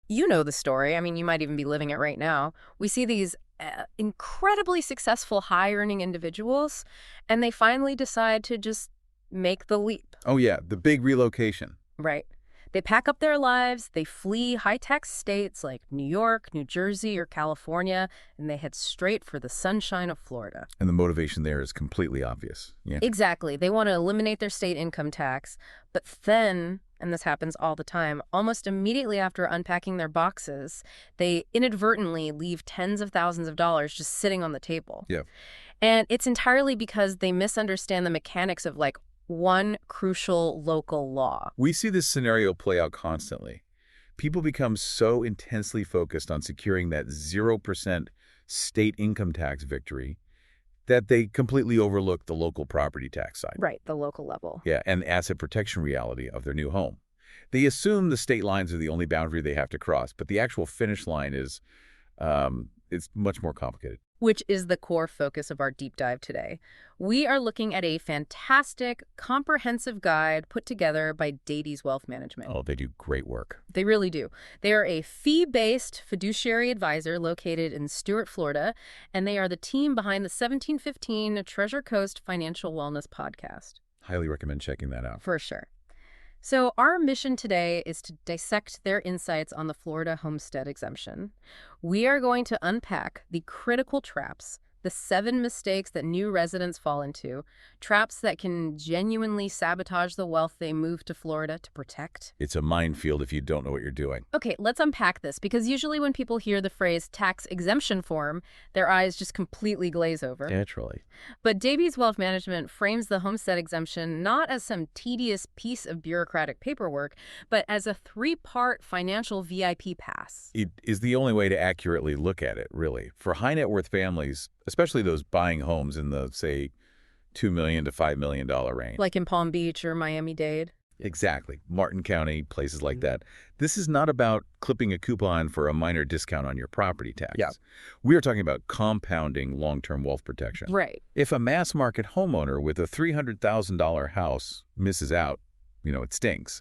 You know the story. I mean, you might even be living it right now. We see these incredibly successful, high-earning individuals, and they finally decide to just make the leap. Oh, yeah, the big relocation. Right. They pack up their lives, they flee high-tax states like New York, New Jersey, or California, and they head straight for the sunshine of Florida. And the motivation there is completely obvious. Yeah. Exactly. They want to eliminate their state income tax, but then, and this happens all the time, almost immediately after unpacking their boxes, they inadvertently leave tens of thousands of dollars just sitting on the table. Yeah. And it's entirely because they misunderstand the mechanics of, like, one crucial local law. We see this scenario play out constantly. People become so intensely focused on securing that 0% state income tax victory that they completely overlook the local property tax side. Right, the local level. Yeah, and the asset protection reality of their new home. They assume the state lines are the only boundary they have to cross, but the actual finish line is it's much more complicated. Which is the core focus of our deep dive today. We are looking at a fantastic, comprehensive guide put together by Dady's Wealth Management. Oh, they do great work. They really do. They are a fee-based fiduciary advisor located in Stuart, Florida, and they are the team behind the 1715 Treasure Coast Financial Wellness podcast. Highly recommend checking that out. For sure. So our mission today is to dissect their insights on the Florida Homestead Exemption. We are going to unpack the critical traps, the 7 mistakes that new residents fall into, traps that can genuinely sabotage the wealth they move to Florida to protect. It's a minefield if you don't know what you're doing. Okay, let's unpack this, because usually when people hear the phrase tax exemption form, their eyes just completely glaze over. Naturally. But Davies Wealth Management frames the homestead exemption not as some tedious piece of bureaucratic paperwork, but as a 3-part financial VIP pass. It is the only way to accurately look at it, really. For high net worth families, especially those buying homes in the, say, $2 million to $5 million range. Like in Palm Beach or Miami-Dade. Exactly. Martin County, places like that. This is not about clipping a coupon for a minor discount on your property tax. Yeah. We are talking about compounding long-term wealth protection. Right. If a mass market homeowner with a $300,000 house misses out, it stinks.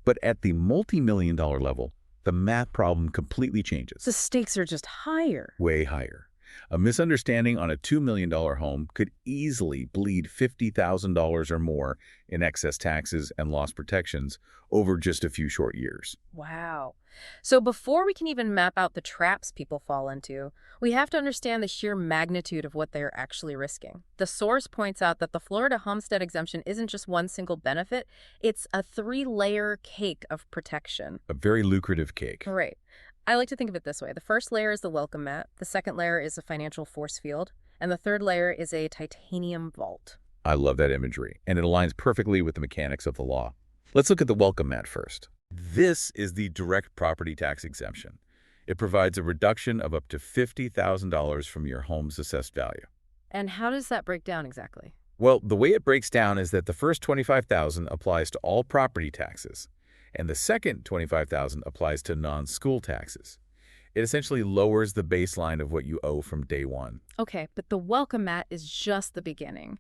But at the multi-million-dollar level, the math problem completely changes. The stakes are just higher. Way higher. A misunderstanding on a $2 million home could easily bleed $50,000 or more in excess taxes and loss protections over just a few short years. Wow. So before we can even map out the traps people fall into, we have to understand the sheer magnitude of what they're actually risking. The source points out that the Florida Homestead Exemption isn't just one single benefit, it's a 3-layer cake of protection. A very lucrative cake. Right. I like to think of it this way. The first layer is the welcome mat, the second layer is a financial force field, and the third layer is a titanium vault. I love that imagery, and it aligns perfectly with the mechanics of the law. Let's look at the welcome mat first. This is the direct property tax exemption. It provides a reduction of up to $50,000 from your home's assessed value. And how does that break down exactly? Well, the way it breaks down is that the first $25,000 applies to all property taxes, and the second $25,000 applies to non-school taxes. It essentially lowers the baseline of what you owe from day one. Okay, but the welcome mat is just the beginning.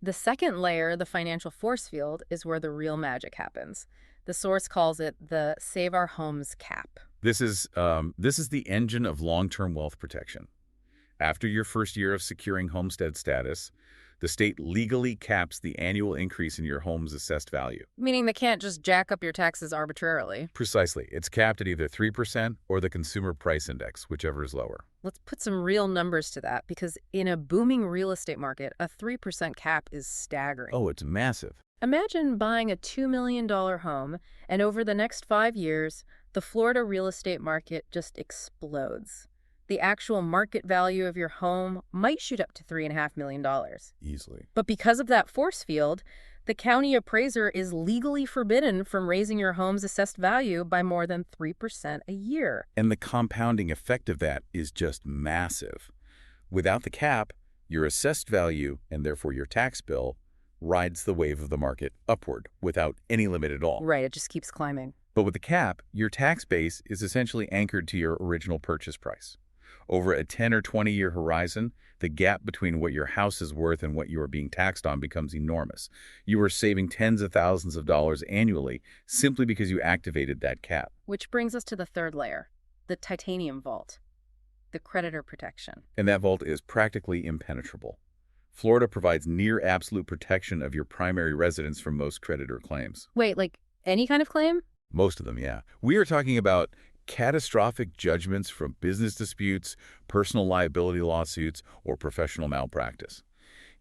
The second layer, the financial force field, is where the real magic happens. The source calls it the Save Our Homes cap. This is the engine of long-term wealth protection. After your first year of securing homestead status, the state legally caps the annual increase in your home's assessed value. Meaning they can't just jack up your taxes arbitrarily. Precisely. It's capped at either 3% or the Consumer Price Index, whichever is lower. Let's put some real numbers to that, because in a booming real estate market, a 3% cap is staggering. Oh, it's massive. Imagine buying a $2 million home, and over the next 5 years, the Florida real estate market just explodes. The actual market value of your home might shoot up to $3.5 million. Easily. But because of that force field, the county appraiser is legally forbidden from raising your home's assessed value by more than 3% a year. And the compounding effect of that is just massive. Without the cap, your assessed value, and therefore your tax bill, rides the wave of the market upward without any limit at all. Right, it just keeps climbing. But with the cap, your tax base is essentially anchored to your original purchase price. Over a 10 or 20-year horizon, the gap between what your house is worth and what you are being taxed on becomes enormous. You are saving tens of thousands of dollars annually simply because you activated that cap. Which brings us to the third layer, the titanium vault, the creditor protection. And that vault is practically impenetrable. Florida provides near absolute protection of your primary residence from most creditor claims. Wait, like any kind of claim? Most of them, yeah. We are talking about catastrophic judgments from business disputes, personal liability lawsuits, or professional malpractice.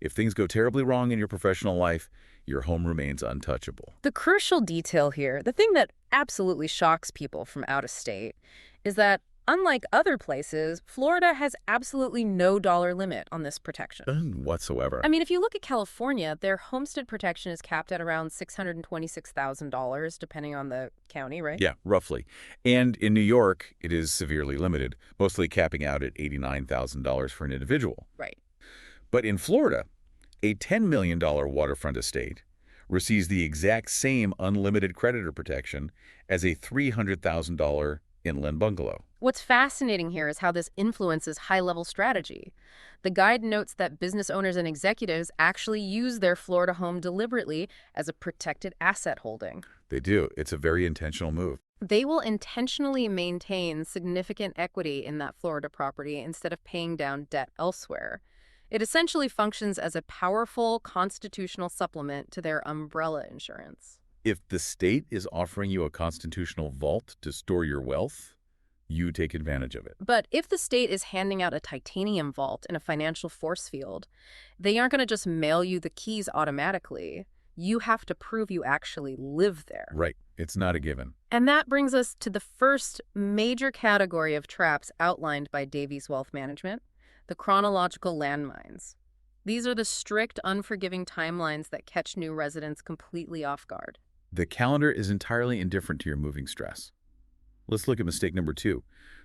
If things go terribly wrong in your professional life, your home remains untouchable. The crucial detail here, the thing that absolutely shocks people from out of state, is that unlike other places, Florida has absolutely no dollar limit on this protection. None whatsoever. I mean, if you look at California, their homestead protection is capped at around $626,000, depending on the county, right? Yeah, roughly. And in New York, it is severely limited, mostly capping out at $89,000 for an individual. Right. But in Florida, a $10 million waterfront estate receives the exact same unlimited creditor protection as a $300,000 inland bungalow. What's fascinating here is how this influences high-level strategy. The guide notes that business owners and executives actually use their Florida home deliberately as a protected asset holding. They do. It's a very intentional move. They will intentionally maintain significant equity in that Florida property instead of paying down debt elsewhere. It essentially functions as a powerful constitutional supplement to their umbrella insurance. If the state is offering you a constitutional vault to store your wealth, you take advantage of it. But if the state is handing out a titanium vault in a financial force field, they aren't going to just mail you the keys automatically. You have to prove you actually live there. Right. It's not a given. And that brings us to the first major category of traps outlined by Davies Wealth Management, the chronological landmines. These are the strict, unforgiving timelines that catch new residents completely off guard. The calendar is entirely indifferent to your moving stress. Let's look at mistake number 2,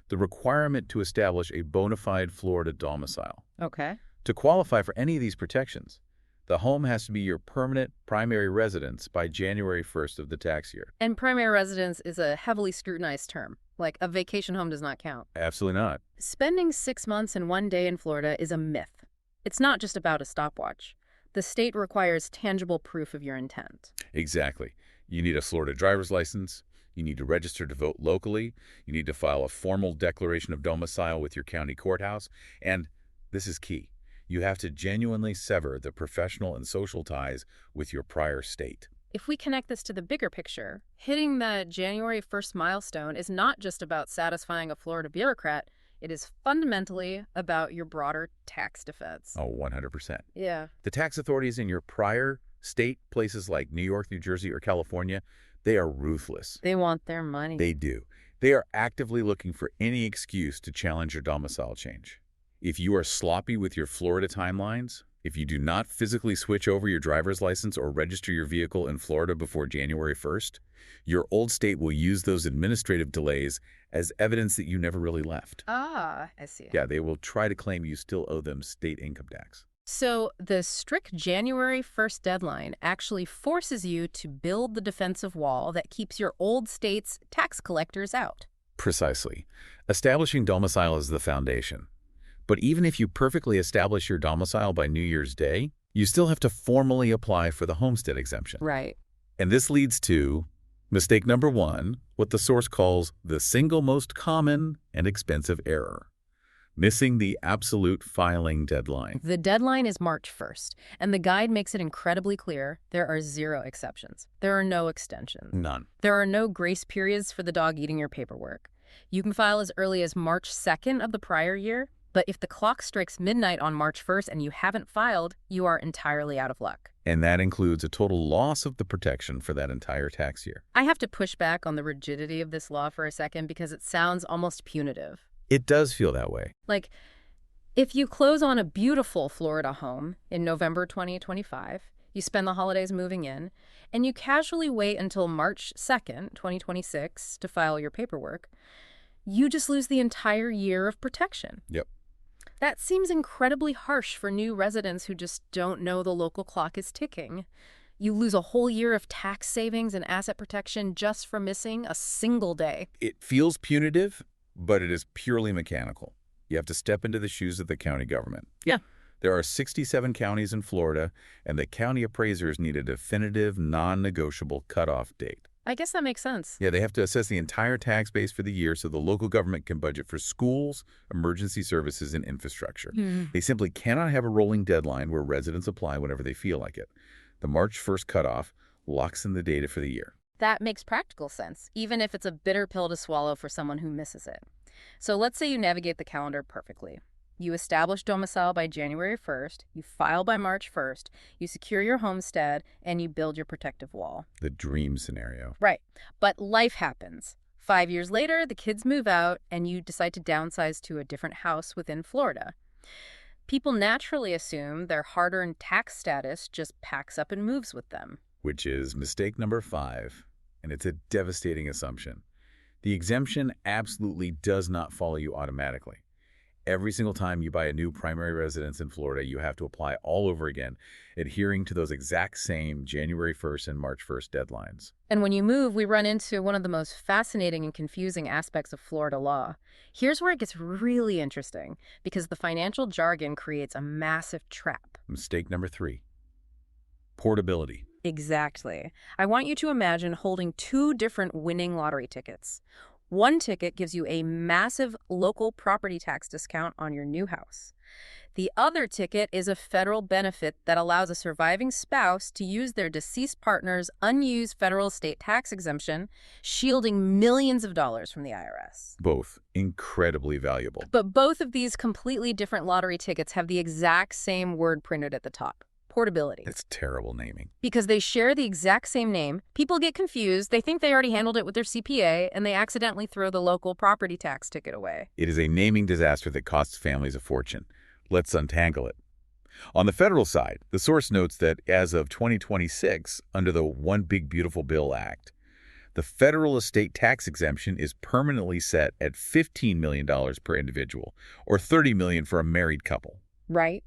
the requirement to establish a bona fide Florida domicile. Okay. To qualify for any of these protections, the home has to be your permanent primary residence by January 1st of the tax year. And primary residence is a heavily scrutinized term. Like, a vacation home does not count. Absolutely not. Spending 6 months and 1 day in Florida is a myth. It's not just about a stopwatch. The state requires tangible proof of your intent. Exactly. You need a Florida driver's license. You need to register to vote locally. You need to file a formal declaration of domicile with your county courthouse. And this is key. You have to genuinely sever the professional and social ties with your prior state. If we connect this to the bigger picture, hitting the January 1st milestone is not just about satisfying a Florida bureaucrat. It is fundamentally about your broader tax defense. Oh, 100%. Yeah. The tax authorities in your prior state, places like New York, New Jersey, or California, they are ruthless. They want their money. They do. They are actively looking for any excuse to challenge your domicile change. If you are sloppy with your Florida timelines, if you do not physically switch over your driver's license or register your vehicle in Florida before January 1st, your old state will use those administrative delays as evidence that you never really left. Ah, I see. Yeah, they will try to claim you still owe them state income tax. So the strict January 1st deadline actually forces you to build the defensive wall that keeps your old state's tax collectors out. Precisely. Establishing domicile is the foundation. But even if you perfectly establish your domicile by New Year's Day, you still have to formally apply for the Homestead Exemption. Right. And this leads to mistake number 1, what the source calls the single most common and expensive error: missing the absolute filing deadline. The deadline is March 1st, and the guide makes it incredibly clear there are 0 exceptions. There are no extensions. None. There are no grace periods for the dog eating your paperwork. You can file as early as March 2nd of the prior year, but if the clock strikes midnight on March 1st and you haven't filed, you are entirely out of luck. And that includes a total loss of the protection for that entire tax year. I have to push back on the rigidity of this law for a second because it sounds almost punitive. It does feel that way. Like, if you close on a beautiful Florida home in November 2025, you spend the holidays moving in, and you casually wait until March 2nd, 2026 to file your paperwork, you just lose the entire year of protection. Yep. That seems incredibly harsh for new residents who just don't know the local clock is ticking. You lose a whole year of tax savings and asset protection just for missing a single day. It feels punitive, but it is purely mechanical. You have to step into the shoes of the county government. Yeah. There are 67 counties in Florida, and the county appraisers need a definitive, non-negotiable cutoff date. I guess that makes sense. Yeah, they have to assess the entire tax base for the year so the local government can budget for schools, emergency services, and infrastructure. Hmm. They simply cannot have a rolling deadline where residents apply whenever they feel like it. The March 1st cutoff locks in the data for the year. That makes practical sense, even if it's a bitter pill to swallow for someone who misses it. So let's say you navigate the calendar perfectly. You establish domicile by January 1st, you file by March 1st, you secure your homestead, and you build your protective wall. The dream scenario. Right. But life happens. 5 years later, the kids move out, and you decide to downsize to a different house within Florida. People naturally assume their hard-earned tax status just packs up and moves with them. Which is mistake number 5, and it's a devastating assumption. The exemption absolutely does not follow you automatically. Every single time you buy a new primary residence in Florida, you have to apply all over again, adhering to those exact same January 1st and March 1st deadlines. And when you move, we run into one of the most fascinating and confusing aspects of Florida law. Here's where it gets really interesting, because the financial jargon creates a massive trap. Mistake number 3, portability. Exactly. I want you to imagine holding two different winning lottery tickets. One ticket gives you a massive local property tax discount on your new house. The other ticket is a federal benefit that allows a surviving spouse to use their deceased partner's unused federal estate tax exemption, shielding millions of dollars from the IRS. Both incredibly valuable. But both of these completely different lottery tickets have the exact same word printed at the top: portability. It's terrible naming. Because they share the exact same name, people get confused, they think they already handled it with their CPA, and they accidentally throw the local property tax ticket away. It is a naming disaster that costs families a fortune. Let's untangle it. On the federal side, the source notes that as of 2026, under the One Big Beautiful Bill Act, the federal estate tax exemption is permanently set at $15 million per individual, or $30 million for a married couple. Right?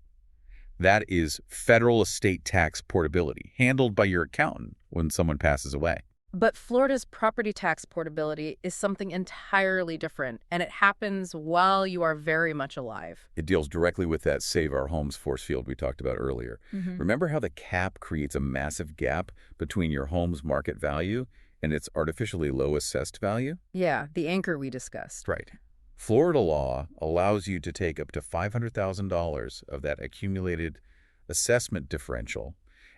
That is federal estate tax portability, handled by your accountant when someone passes away. But Florida's property tax portability is something entirely different, and it happens while you are very much alive. It deals directly with that Save Our Homes force field we talked about earlier. Remember how the cap creates a massive gap between your home's market value and its artificially low assessed value? Yeah, the anchor we discussed. Right. Florida law allows you to take up to $500,000 of that accumulated assessment differential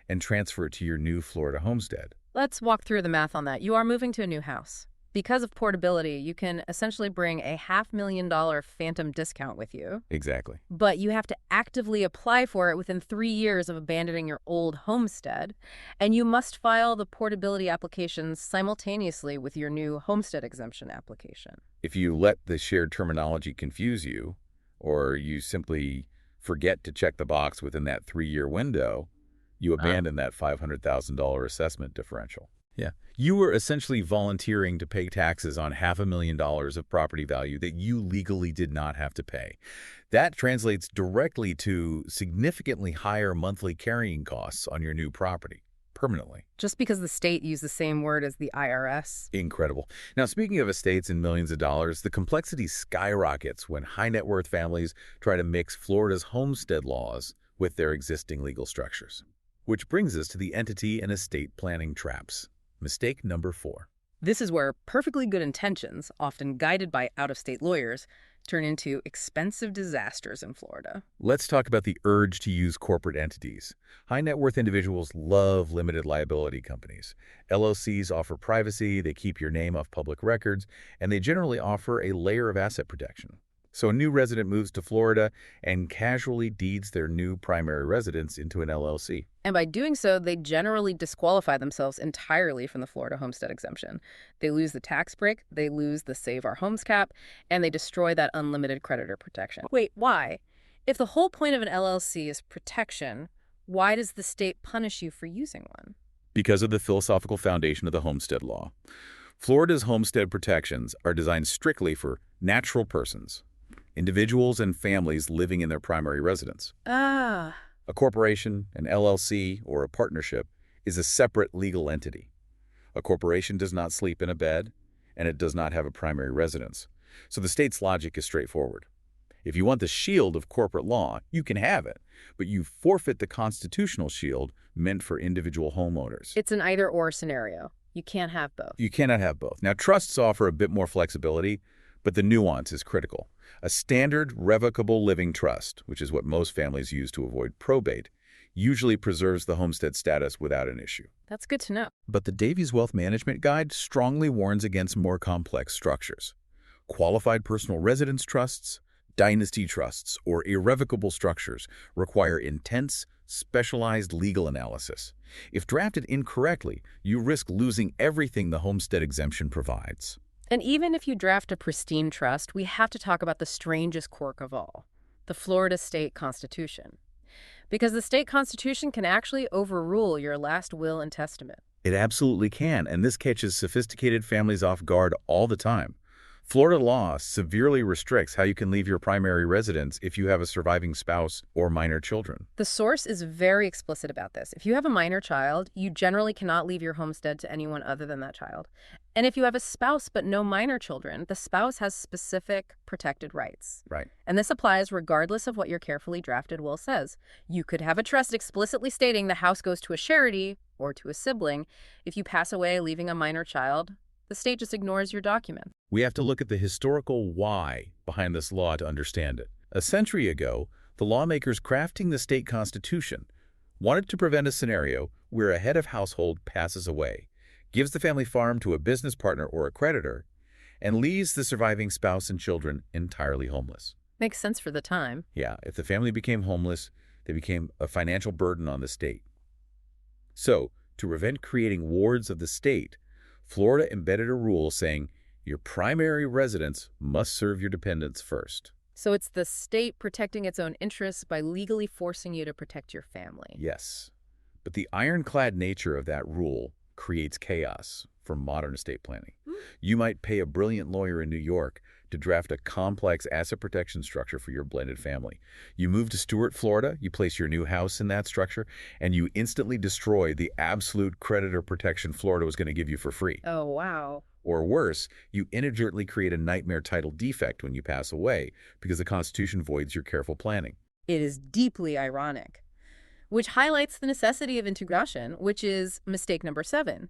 and transfer it to your new Florida homestead. Let's walk through the math on that. You are moving to a new house. Because of portability, you can essentially bring a $500,000 phantom discount with you. Exactly. But you have to actively apply for it within 3 years of abandoning your old homestead. And you must file the portability applications simultaneously with your new homestead exemption application. If you let the shared terminology confuse you, or you simply forget to check the box within that 3-year window, you abandon that $500,000 assessment differential. Yeah. You were essentially volunteering to pay taxes on $500,000 of property value that you legally did not have to pay. That translates directly to significantly higher monthly carrying costs on your new property, permanently. Just because the state used the same word as the IRS. Incredible. Now, speaking of estates and millions of dollars, the complexity skyrockets when high net worth families try to mix Florida's homestead laws with their existing legal structures. Which brings us to the entity and estate planning traps. Mistake number 4. This is where perfectly good intentions, often guided by out-of-state lawyers, turn into expensive disasters in Florida. Let's talk about the urge to use corporate entities. High net worth individuals love limited liability companies. LLCs offer privacy, they keep your name off public records, and they generally offer a layer of asset protection. So a new resident moves to Florida and casually deeds their new primary residence into an LLC. And by doing so, they generally disqualify themselves entirely from the Florida homestead exemption. They lose the tax break, they lose the Save Our Homes cap, and they destroy that unlimited creditor protection. Wait, why? If the whole point of an LLC is protection, why does the state punish you for using one? Because of the philosophical foundation of the homestead law. Florida's homestead protections are designed strictly for natural persons, individuals and families living in their primary residence. A corporation, an LLC, or a partnership is a separate legal entity. A corporation does not sleep in a bed, and it does not have a primary residence. So the state's logic is straightforward. If you want the shield of corporate law, you can have it, but you forfeit the constitutional shield meant for individual homeowners. It's an either-or scenario. You can't have both. You cannot have both. Now, trusts offer a bit more flexibility, but the nuance is critical. A standard revocable living trust, which is what most families use to avoid probate, usually preserves the homestead status without an issue. That's good to know. But the Davies Wealth Management Guide strongly warns against more complex structures. Qualified personal residence trusts, dynasty trusts, or irrevocable structures require intense, specialized legal analysis. If drafted incorrectly, you risk losing everything the homestead exemption provides. And even if you draft a pristine trust, we have to talk about the strangest quirk of all, the Florida state constitution. Because the state constitution can actually overrule your last will and testament. It absolutely can, and this catches sophisticated families off guard all the time. Florida law severely restricts how you can leave your primary residence if you have a surviving spouse or minor children. The source is very explicit about this. If you have a minor child, you generally cannot leave your homestead to anyone other than that child. And if you have a spouse but no minor children, the spouse has specific protected rights. Right. And this applies regardless of what your carefully drafted will says. You could have a trust explicitly stating the house goes to a charity or to a sibling. If you pass away leaving a minor child, the state just ignores your document. We have to look at the historical why behind this law to understand it. A century ago, the lawmakers crafting the state constitution wanted to prevent a scenario where a head of household passes away, gives the family farm to a business partner or a creditor, and leaves the surviving spouse and children entirely homeless. Makes sense for the time. Yeah, if the family became homeless, they became a financial burden on the state. So, to prevent creating wards of the state, Florida embedded a rule saying your primary residence must serve your dependents first. So it's the state protecting its own interests by legally forcing you to protect your family. Yes, but the ironclad nature of that rule creates chaos for modern estate planning. You might pay a brilliant lawyer in New York to draft a complex asset protection structure for your blended family. You move to Stuart, Florida, you place your new house in that structure, and you instantly destroy the absolute creditor protection Florida was going to give you for free. Oh, wow. Or worse, you inadvertently create a nightmare title defect when you pass away because the Constitution voids your careful planning. It is deeply ironic, which highlights the necessity of integration, which is mistake number 7,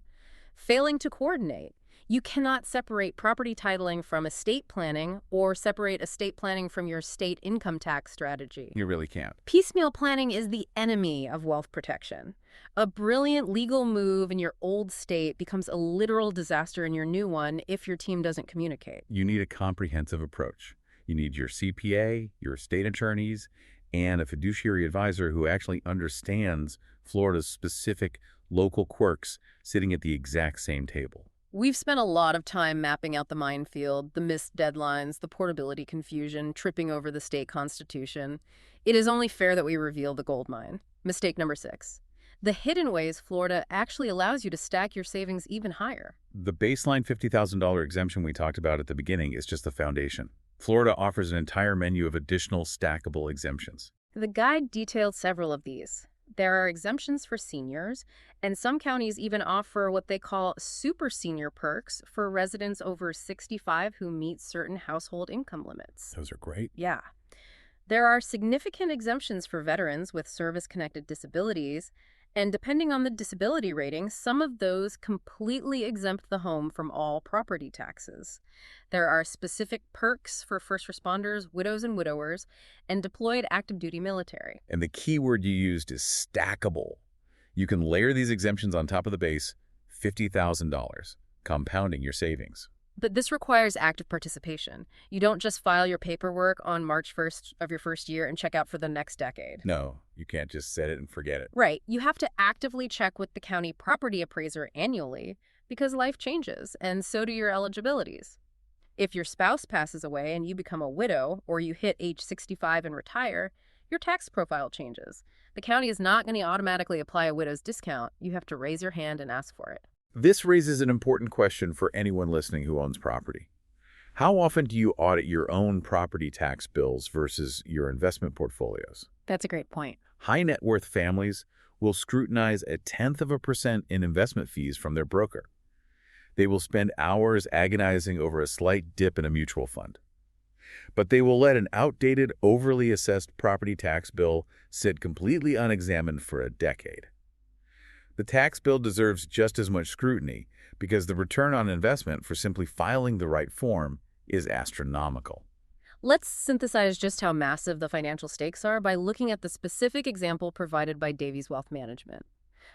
failing to coordinate. You cannot separate property titling from estate planning or separate estate planning from your state income tax strategy. You really can't. Piecemeal planning is the enemy of wealth protection. A brilliant legal move in your old state becomes a literal disaster in your new one if your team doesn't communicate. You need a comprehensive approach. You need your CPA, your estate attorneys, and a fiduciary advisor who actually understands Florida's specific local quirks sitting at the exact same table. We've spent a lot of time mapping out the minefield, the missed deadlines, the portability confusion, tripping over the state constitution. It is only fair that we reveal the gold mine. Mistake number 6. The hidden ways Florida actually allows you to stack your savings even higher. The baseline $50,000 exemption we talked about at the beginning is just the foundation. Florida offers an entire menu of additional stackable exemptions. The guide detailed several of these. There are exemptions for seniors, and some counties even offer what they call super senior perks for residents over 65 who meet certain household income limits. Those are great. Yeah. There are significant exemptions for veterans with service-connected disabilities, and depending on the disability rating, some of those completely exempt the home from all property taxes. There are specific perks for first responders, widows and widowers, and deployed active duty military. And the key word you used is stackable. You can layer these exemptions on top of the base, $50,000, compounding your savings. But this requires active participation. You don't just file your paperwork on March 1st of your first year and check out for the next decade. No, you can't just set it and forget it. Right. You have to actively check with the county property appraiser annually because life changes, and so do your eligibilities. If your spouse passes away and you become a widow, or you hit age 65 and retire, your tax profile changes. The county is not going to automatically apply a widow's discount. You have to raise your hand and ask for it. This raises an important question for anyone listening who owns property. How often do you audit your own property tax bills versus your investment portfolios? That's a great point. High net worth families will scrutinize 0.1% in investment fees from their broker. They will spend hours agonizing over a slight dip in a mutual fund. But they will let an outdated, overly assessed property tax bill sit completely unexamined for a decade. The tax bill deserves just as much scrutiny, because the return on investment for simply filing the right form is astronomical. Let's synthesize just how massive the financial stakes are by looking at the specific example provided by Davies Wealth Management.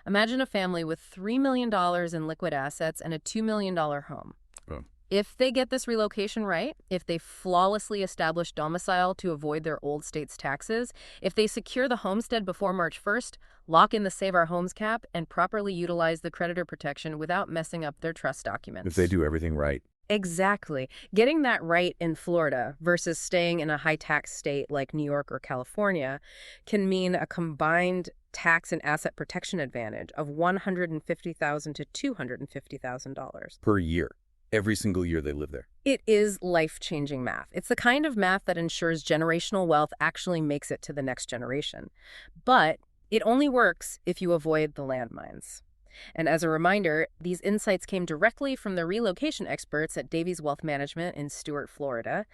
Imagine a family with $3 million in liquid assets and a $2 million home. Oh. If they get this relocation right, if they flawlessly establish domicile to avoid their old state's taxes, if they secure the homestead before March 1st, lock in the Save Our Homes cap, and properly utilize the creditor protection without messing up their trust documents. If they do everything right. Exactly. Getting that right in Florida versus staying in a high-tax state like New York or California can mean a combined tax and asset protection advantage of $150,000 to $250,000 Per year. Every single year they live there. It is life-changing math. It's the kind of math that ensures generational wealth actually makes it to the next generation. But it only works if you avoid the landmines. And as a reminder, these insights came directly from the relocation experts at Davies Wealth Management in Stuart, Florida.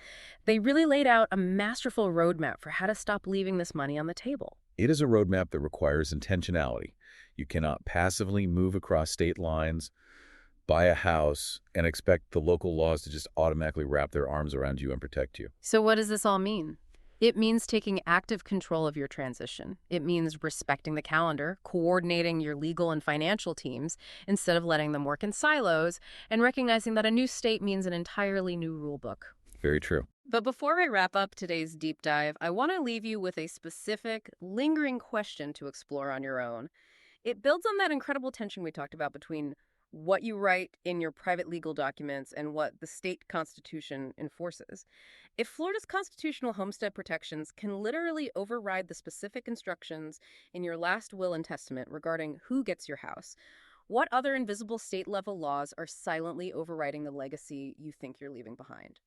They really laid out a masterful roadmap for how to stop leaving this money on the table. It is a roadmap that requires intentionality. You cannot passively move across state lines, buy a house, and expect the local laws to just automatically wrap their arms around you and protect you. So what does this all mean? It means taking active control of your transition. It means respecting the calendar, coordinating your legal and financial teams instead of letting them work in silos, and recognizing that a new state means an entirely new rule book. Very true. But before I wrap up today's deep dive, I want to leave you with a specific, lingering question to explore on your own. It builds on that incredible tension we talked about between what you write in your private legal documents and what the state constitution enforces. If Florida's constitutional homestead protections can literally override the specific instructions in your last will and testament regarding who gets your house, what other invisible state-level laws are silently overriding the legacy you think you're leaving behind?